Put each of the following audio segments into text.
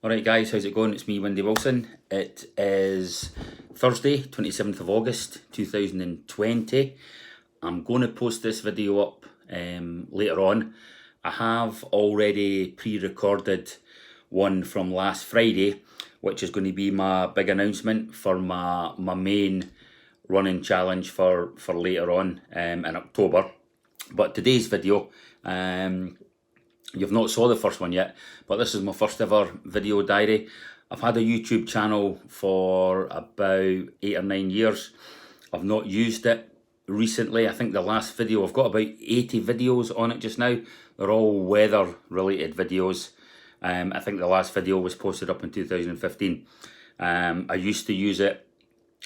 Alright guys, how's it going? It's me, Windy Wilson. It is Thursday, 27th of August 2020. I'm going to post this video up later on. I have already pre-recorded one from last Friday, which is going to be my big announcement for my main running challenge for later on in October. But today's video, you've not saw the first one yet, but this is my first ever video diary. I've had a YouTube channel for about 8 or 9 years. I've not used it recently. I think the last video, I've got about 80 videos on it just now. They're all weather related videos. I think the last video was posted up in 2015. I used to use it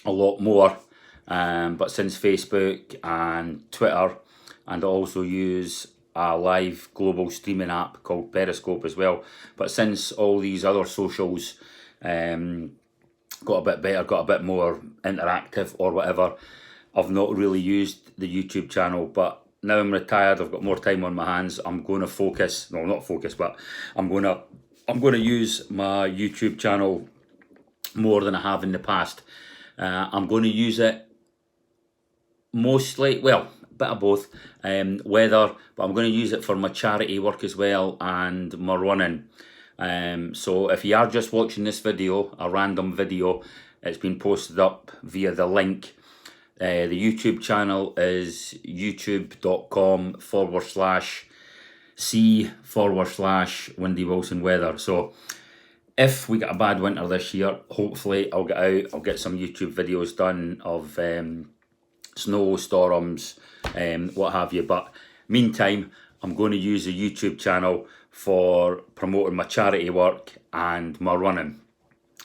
a lot more, but since Facebook and Twitter, and I also use a live global streaming app called Periscope as well. But since all these other socials got a bit better, got a bit more interactive or whatever, I've not really used the YouTube channel. But now I'm retired, I've got more time on my hands. I'm going to focus, no, not focus, but I'm going to use my YouTube channel more than I have in the past. I'm going to use it mostly, well, bit of both, weather, but I'm going to use it for my charity work as well and my running. So if you are just watching this video, a random video, it's been posted up via the link. The YouTube channel is youtube.com/c/Windy Wilson Weather. So if we get a bad winter this year, hopefully I'll get out, I'll get some YouTube videos done of snowstorms, what have you. But meantime, I'm going to use the YouTube channel for promoting my charity work and my running.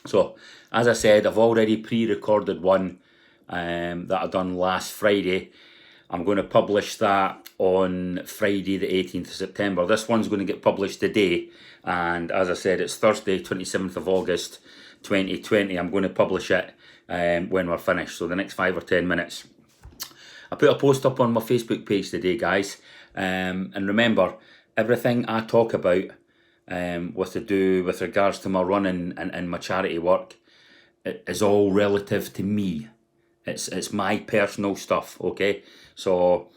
So as I said, I've already pre-recorded one that I done last Friday. I'm going to publish that on Friday the 18th of September. This one's going to get published today, and as I said, it's Thursday 27th of August 2020. I'm going to publish it when we're finished, so the next 5 or 10 minutes. I put a post up on my Facebook page today, guys, and remember, everything I talk about with regards to my running and my charity work, it is all relative to me. It's my personal stuff, okay? So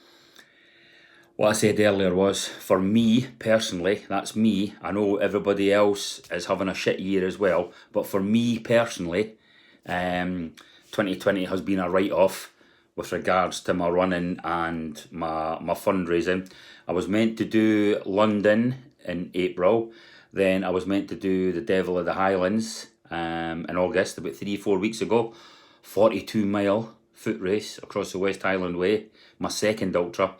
what I said earlier was, for me personally, that's me. I know everybody else is having a shit year as well, but for me personally, 2020 has been a write-off with regards to my running and my fundraising. I was meant to do London in April, then I was meant to do the Devil of the Highlands in August, about 3-4 weeks ago. 42-mile foot race across the West Highland Way, my second ultra.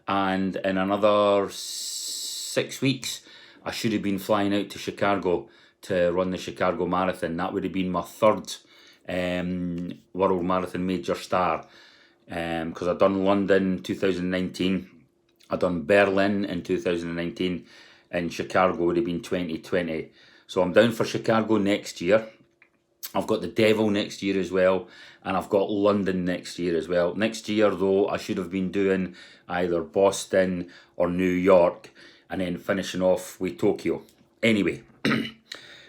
And in another 6 weeks, I should have been flying out to Chicago to run the Chicago Marathon. That would have been my third World Marathon Major Star. Because I'd done London 2019, I'd done Berlin in 2019, and Chicago would have been 2020. So I'm down for Chicago next year. I've got the Devil next year as well, and I've got London next year as well. Next year though, I should have been doing either Boston or New York, and then finishing off with Tokyo. Anyway, and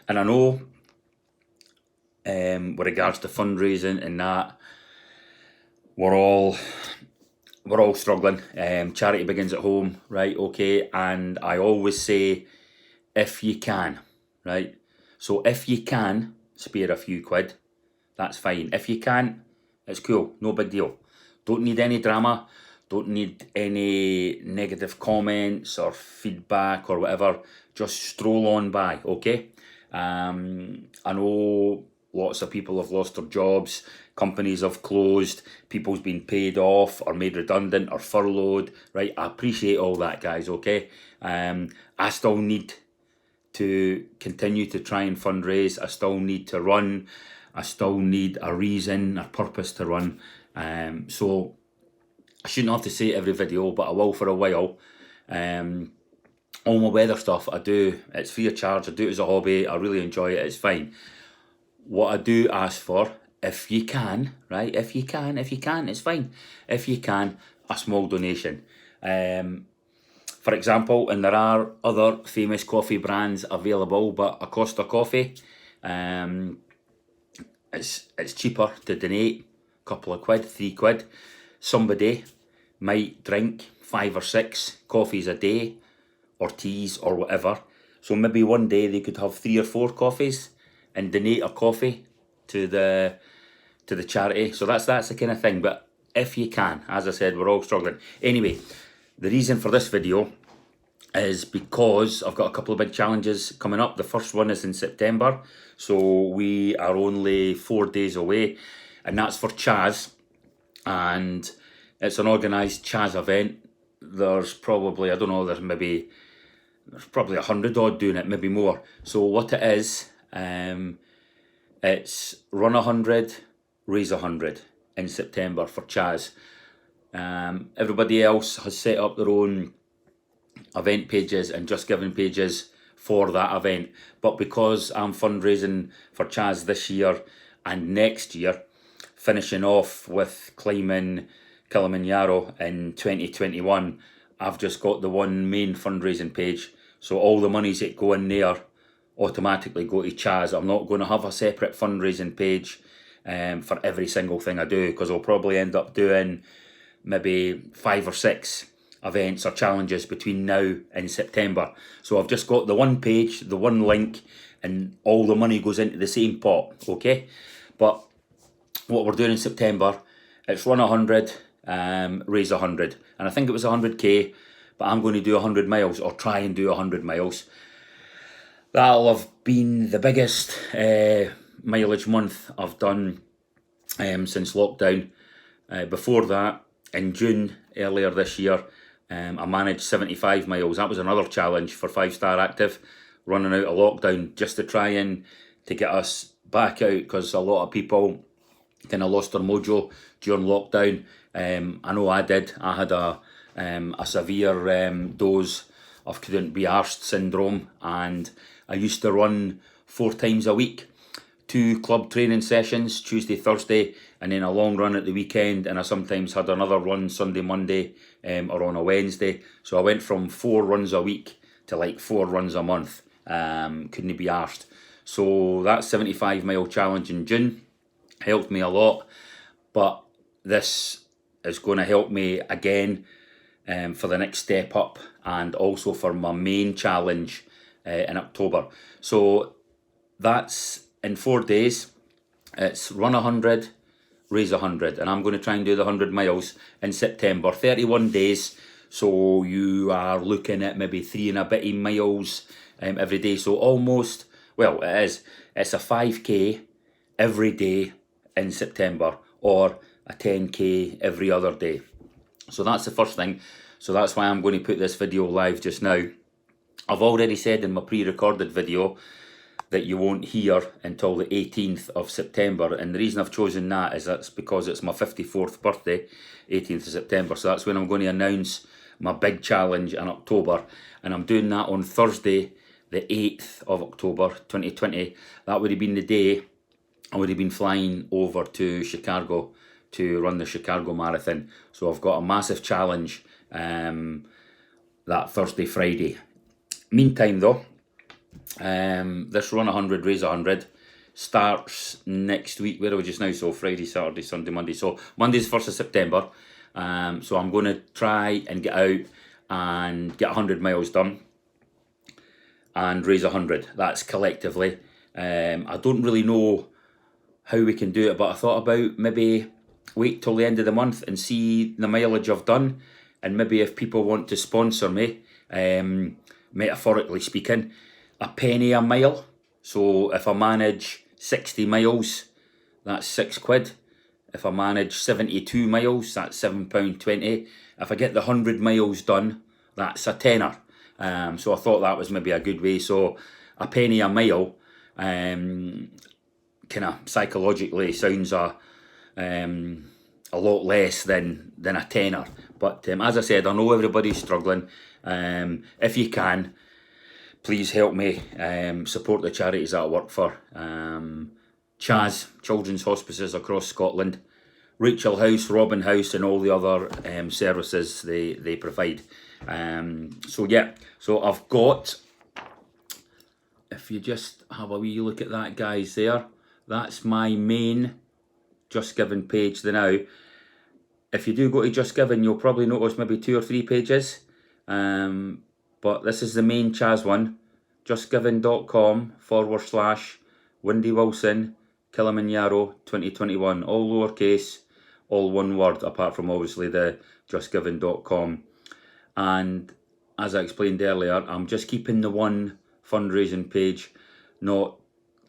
I know with regards to fundraising and that, we're all struggling. Charity begins at home, right? Okay, and I always say, if you can, right? So if you can spare a few quid, that's fine. If you can't, it's cool, no big deal. Don't need any drama, don't need any negative comments or feedback or whatever. Just stroll on by, okay? I know lots of people have lost their jobs, companies have closed, people's been paid off or made redundant or furloughed, right? I appreciate all that, guys, okay? I still need to continue to try and fundraise. I still need to run. I still need a reason, a purpose to run. So I shouldn't have to say it every video, but I will for a while. All my weather stuff I do, it's free of charge. I do it as a hobby. I really enjoy it. It's fine. What I do ask for, if you can, right? If you can, it's fine. If you can, a small donation. for example, and there are other famous coffee brands available, but a Costa Coffee, it's cheaper to donate, a couple of quid, £3. Somebody might drink 5 or 6 coffees a day, or teas, or whatever. So maybe one day they could have 3 or 4 coffees and donate a coffee to the charity. So that's the kind of thing. But if you can, as I said, we're all struggling. Anyway, the reason for this video is because I've got a couple of big challenges coming up. The first one is in September, so we are only 4 days away, and that's for CHAS, and it's an organised CHAS event. There's probably, I don't know, there's probably 100 odd doing it, maybe more. So what it is, it's run 100, raise 100 in September for CHAS. Everybody else has set up their own event pages and Just Giving pages for that event, but because I'm fundraising for CHAS this year and next year, finishing off with climbing Kilimanjaro in 2021, I've just got the one main fundraising page, so all the monies that go in there automatically go to CHAS. I'm not going to have a separate fundraising page for every single thing I do, because I'll probably end up doing maybe 5 or 6 events or challenges between now and September. So I've just got the one page, the one link, and all the money goes into the same pot, okay? But what we're doing in September, it's run 100, raise 100, and I think it was 100k, but I'm going to do 100 miles, or try and do 100 miles. That'll have been the biggest mileage month I've done since lockdown. Before that, in June earlier this year, I managed 75 miles. That was another challenge for 5 Star Active, running out of lockdown, just to try and to get us back out, because a lot of people kind of lost their mojo during lockdown. I know I did. I had a severe dose of couldn't be arsed syndrome, and I used to run 4 times a week, 2 club training sessions, Tuesday, Thursday, and then a long run at the weekend, and I sometimes had another run Sunday, Monday, or on a Wednesday. So I went from 4 runs a week to like 4 runs a month. Couldn't be arsed. So that 75 mile challenge in June helped me a lot, but this is going to help me again for the next step up, and also for my main challenge in October. So that's in 4 days. It's run 100, raise 100, and I'm going to try and do the 100 miles in September. 31 days, so you are looking at maybe 3 and a bit miles every day. So almost, well, it's a 5k every day in September, or a 10k every other day. So that's the first thing. So that's why I'm going to put this video live just now. I've already said in my pre-recorded video that you won't hear until the 18th of September, and the reason I've chosen that is that's because it's my 54th birthday, 18th of September. So that's when I'm going to announce my big challenge in October, and I'm doing that on Thursday, the 8th of October 2020. That would have been the day I would have been flying over to Chicago to run the Chicago Marathon. So I've got a massive challenge that Thursday, Friday. Meantime though, this run 100, raise 100 starts next week. Where are we just now? So Friday, Saturday, Sunday, Monday. So Monday's 1st of September. So I'm going to try and get out and get 100 miles done and raise 100. That's collectively. I don't really know how we can do it, but I thought about maybe wait till the end of the month and see the mileage I've done, and maybe if people want to sponsor me, metaphorically speaking, a penny a mile. So if I manage 60 miles, that's £6. If I manage 72 miles, that's £7.20. If I get the 100 miles done, that's a tenner. So I thought that was maybe a good way. So a penny a mile, kind of psychologically sounds a lot less than a tenner. But as I said, I know everybody's struggling. If you can, please help me support the charities that I work for. CHAS, Children's Hospices across Scotland, Rachel House, Robin House, and all the other services they provide. So yeah, so I've got, if you just have a wee look at that, guys, there, that's my main Just Giving page now. If you do go to Just Giving, you'll probably notice maybe 2 or 3 pages, but this is the main CHAS one, justgiving.com/Windy Wilson Kilimanjaro 2021, all lowercase, all one word, apart from obviously the justgiving.com. And as I explained earlier, I'm just keeping the one fundraising page, not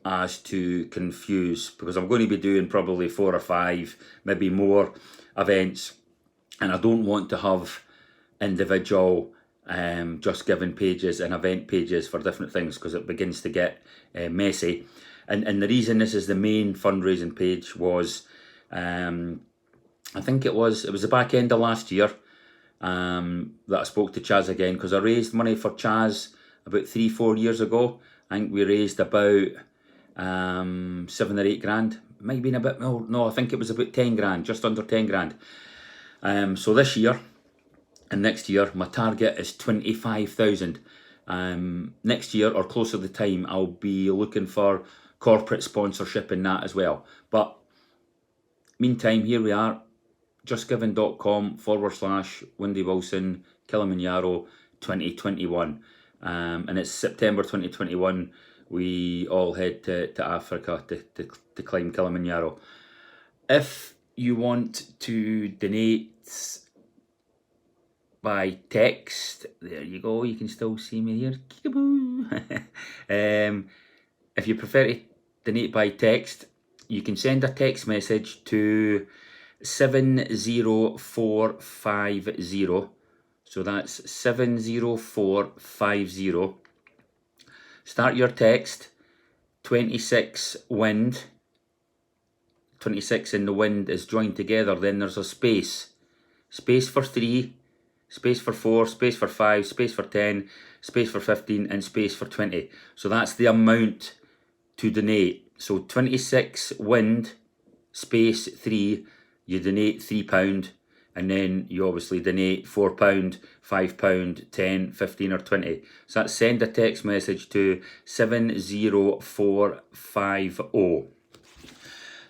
as to confuse, because I'm going to be doing probably 4 or 5, maybe more events, and I don't want to have individual Just Giving pages and event pages for different things, because it begins to get messy. And the reason this is the main fundraising page was, I think it was the back end of last year that I spoke to CHAS again, because I raised money for CHAS about 3-4 years ago. I think we raised about 7 or 8 grand. It might have been a bit more. No, I think it was about 10 grand, just under 10 grand. So this year and next year, my target is 25,000. Next year, or closer to the time, I'll be looking for corporate sponsorship in that as well. But meantime, here we are, justgiving.com/Windy Wilson Kilimanjaro 2021. And it's September 2021. We all head to Africa to climb Kilimanjaro. If you want to donate by text, there you go, you can still see me here. If you prefer to donate by text, you can send a text message to 70450. So that's 70450. Start your text 26 wind. 26 in the wind is joined together. Then there's a space for 3, space for 4, space for 5, space for 10, space for 15, and space for 20. So that's the amount to donate. So 26 wind space 3, you donate £3, and then you obviously donate £4, £5, 10, 15 or 20. So that's send a text message to 70450.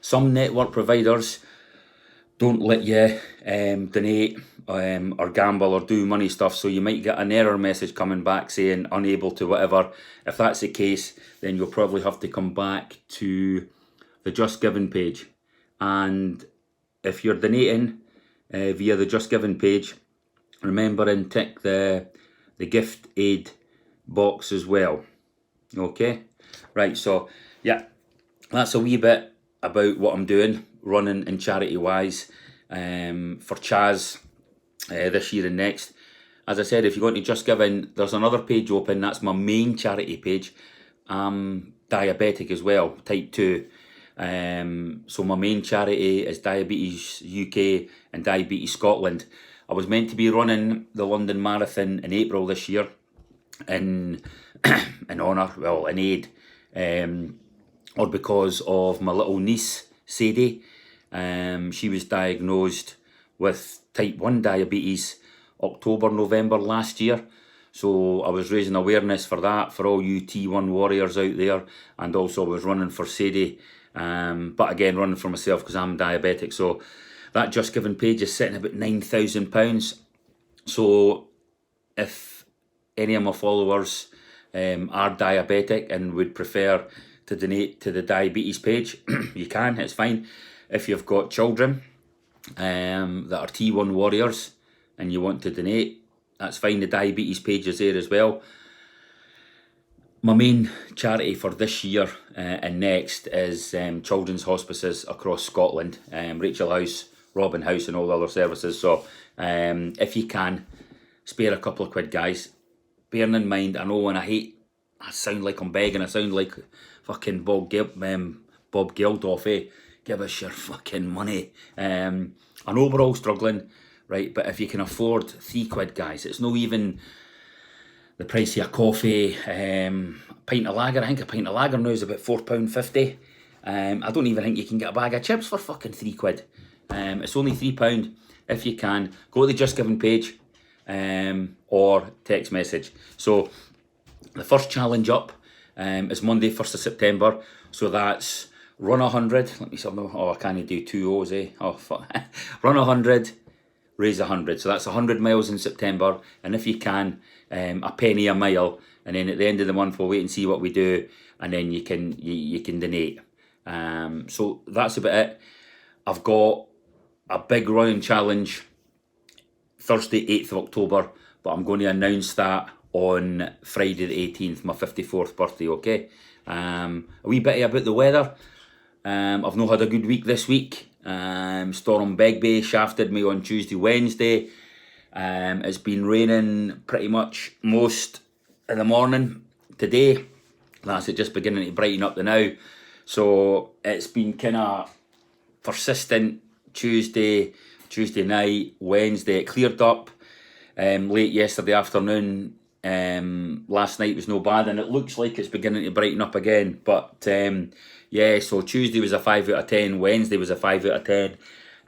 Some network providers don't let you donate or gamble or do money stuff, so you might get an error message coming back saying unable to whatever. If that's the case, then you'll probably have to come back to the Just Giving page. And if you're donating via the Just Giving page, remember and tick the gift aid box as well. Okay, right, so yeah, that's a wee bit about what I'm doing, running and charity wise, for CHAS this year and next. As I said, if you go into Just Giving, there's another page open. That's my main charity page. I'm diabetic as well, type 2. So my main charity is Diabetes UK and Diabetes Scotland. I was meant to be running the London Marathon in April this year in honour, well, in aid, or because of my little niece, Sadie. She was diagnosed with type 1 diabetes October, November last year. So I was raising awareness for that, for all you T1 warriors out there, and also I was running for Sadie, but again running for myself because I'm diabetic. So that Just Giving page is sitting about £9,000. So if any of my followers are diabetic and would prefer to donate to the diabetes page, you can, it's fine. If you've got children that are T1 warriors and you want to donate, that's fine. The diabetes page is there as well. My main charity for this year and next is children's hospices across Scotland, Rachel House, Robin House, and all the other services. So if you can, spare a couple of quid, guys. Bearing in mind, I know when I sound like I'm begging, I sound like fucking Bob Geldof, eh? Give us your fucking money. I know we're all struggling, right? But if you can afford £3, guys, it's not even the price of a coffee. A pint of lager, I think a pint of lager now is about £4.50. I don't even think you can get a bag of chips for fucking £3. It's only £3 if you can. Go to the Just Giving page or text message. So the first challenge up is Monday, 1st of September. So that's run 100. Let me see. Oh, I can't do 2 O's, eh? Oh, fuck. Run 100, raise 100. So that's 100 miles in September. And if you can, a penny a mile. And then at the end of the month, we'll wait and see what we do. And then you can donate. So that's about it. I've got a big running challenge Thursday, 8th of October, but I'm going to announce that on Friday the 18th, my 54th birthday, okay? A wee bit about the weather. I've not had a good week this week. Storm Begbie shafted me on Tuesday, Wednesday. It's been raining pretty much most in the morning today. That's it, just beginning to brighten up the now. So it's been kind of persistent Tuesday night, Wednesday. It cleared up late yesterday afternoon. Last night was no bad, and it looks like it's beginning to brighten up again. But yeah, so Tuesday was a 5 out of 10, Wednesday was a 5 out of 10,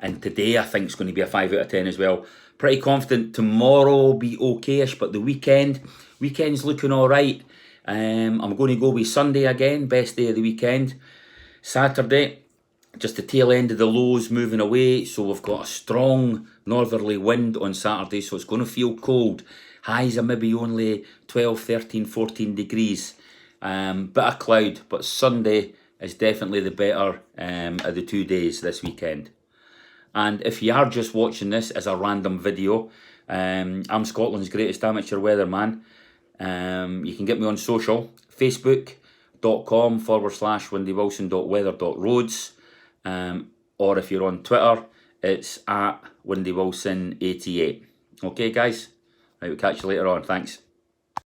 and today I think it's going to be a 5 out of 10 as well. Pretty confident tomorrow will be okayish, but the weekend's looking alright. I'm going to go with Sunday again, best day of the weekend. Saturday, just the tail end of the lows moving away, so we've got a strong northerly wind on Saturday, so it's going to feel cold. Highs are maybe only 12, 13, 14 degrees. Bit of cloud, but Sunday is definitely the better of the 2 days this weekend. And if you are just watching this as a random video, I'm Scotland's greatest amateur weatherman. You can get me on social, facebook.com/windywilson.weather.roads. Or if you're on Twitter, it's at WindyWilson88. Okay, guys? Right, we'll catch you later on. Thanks.